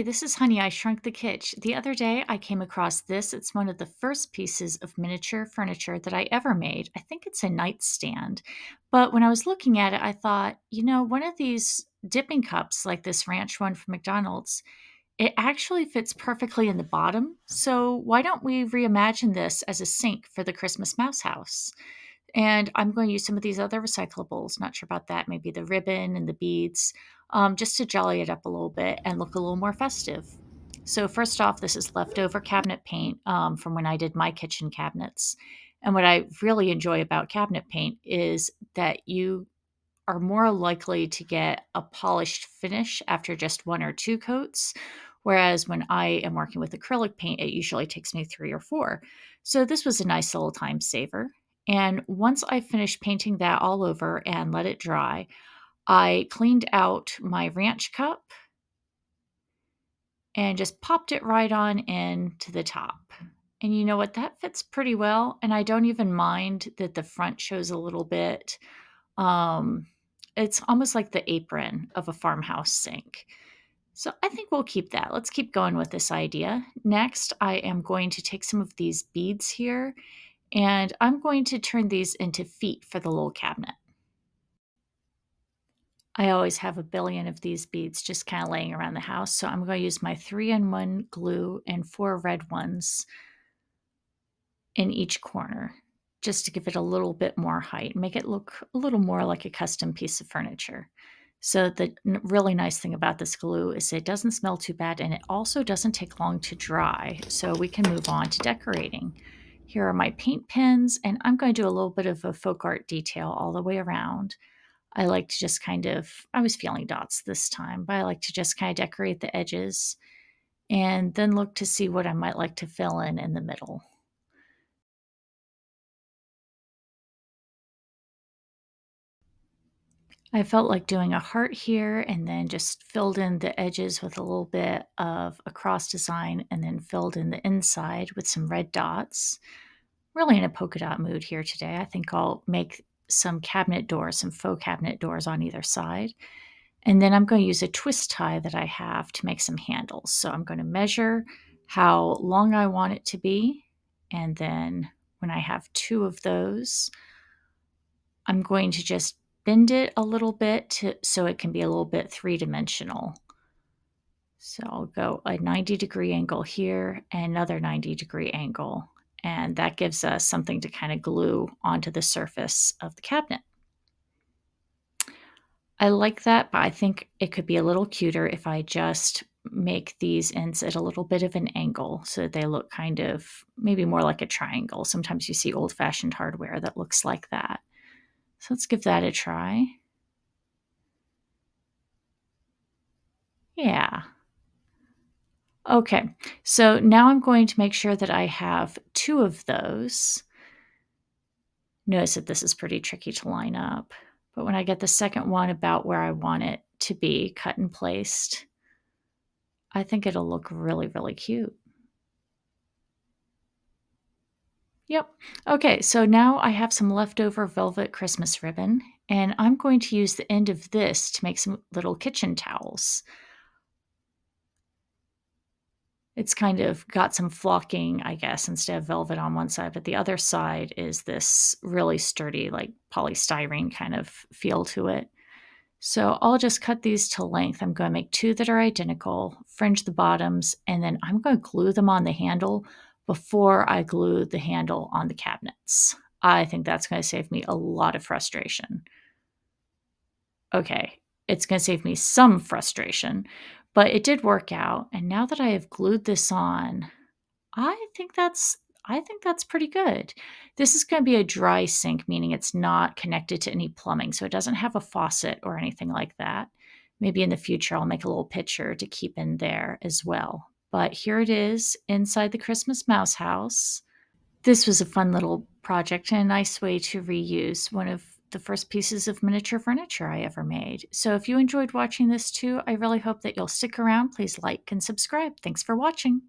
Hey, this is Honey. I Shrunk the Kitsch. The other day I came across this. It's one of the first pieces of miniature furniture that I ever made. I think it's a nightstand. But when I was looking at it, I thought, one of these dipping cups, like this ranch one from McDonald's, it actually fits perfectly in the bottom. So why don't we reimagine this as a sink for the Christmas mouse house? And I'm going to use some of these other recyclables. Not sure about that. Maybe the ribbon and the beads, just to jolly it up a little bit and look a little more festive. So, first off, this is leftover cabinet paint from when I did my kitchen cabinets. And what I really enjoy about cabinet paint is that you are more likely to get a polished finish after just one or two coats. Whereas when I am working with acrylic paint, it usually takes me three or four. So this was a nice little time saver. And once I finished painting that all over and let it dry, I cleaned out my ranch cup and just popped it right on into the top. And you know what? That fits pretty well. And I don't even mind that the front shows a little bit. Um, it's almost like the apron of a farmhouse sink. So I think we'll keep that. Let's keep going with this idea. Next, I am going to take some of these beads here and I'm going to turn these into feet for the little cabinet. I always have a billion of these beads just kind of laying around the house. So I'm going to use my 3-in-1 glue and 4 red ones in each corner just to give it a little bit more height, make it look a little more like a custom piece of furniture. So the really nice thing about this glue is it doesn't smell too bad and it also doesn't take long to dry. So we can move on to decorating. Here are my paint pens and I'm going to do a little bit of a folk art detail all the way around. I like to just I was feeling dots this time, but I like to just kind of decorate the edges and then look to see what I might like to fill in the middle. I felt like doing a heart here and then just filled in the edges with a little bit of a cross design and then filled in the inside with some red dots. Really in a polka dot mood here today. I think I'll make some cabinet doors, some faux cabinet doors on either side. And then I'm going to use a twist tie that I have to make some handles. So I'm going to measure how long I want it to be. And then when I have 2 of those, I'm going to just bend it a little bit so it can be a little bit three-dimensional. So I'll go a 90-degree angle here and another 90-degree angle. And that gives us something to kind of glue onto the surface of the cabinet. I like that, but I think it could be a little cuter if I just make these ends at a little bit of an angle so that they look kind of maybe more like a triangle. Sometimes you see old-fashioned hardware that looks like that. So let's give that a try. Yeah. Okay, so now I'm going to make sure that I have 2 of those. Notice that this is pretty tricky to line up, but when I get the second one about where I want it to be cut and placed, I think it'll look really, really cute. Yep. Okay, so now I have some leftover velvet Christmas ribbon, and I'm going to use the end of this to make some little kitchen towels. It's kind of got some flocking, I guess, instead of velvet on one side, but the other side is this really sturdy, like polystyrene kind of feel to it. So I'll just cut these to length. I'm going to make 2 that are identical, fringe the bottoms, and then I'm going to glue them on the handle before I glue the handle on the cabinets. I think that's going to save me a lot of frustration. Okay, it's going to save me some frustration, but it did work out. And now that I have glued this on, I think that's I think that's pretty good. This is going to be a dry sink, meaning it's not connected to any plumbing, so it doesn't have a faucet or anything like that. Maybe in the future I'll make a little pitcher to keep in there as well. But here it is inside the Christmas mouse house. This was a fun little project and a nice way to reuse one of the first pieces of miniature furniture I ever made. So if you enjoyed watching this too, I really hope that you'll stick around. Please like and subscribe. Thanks for watching.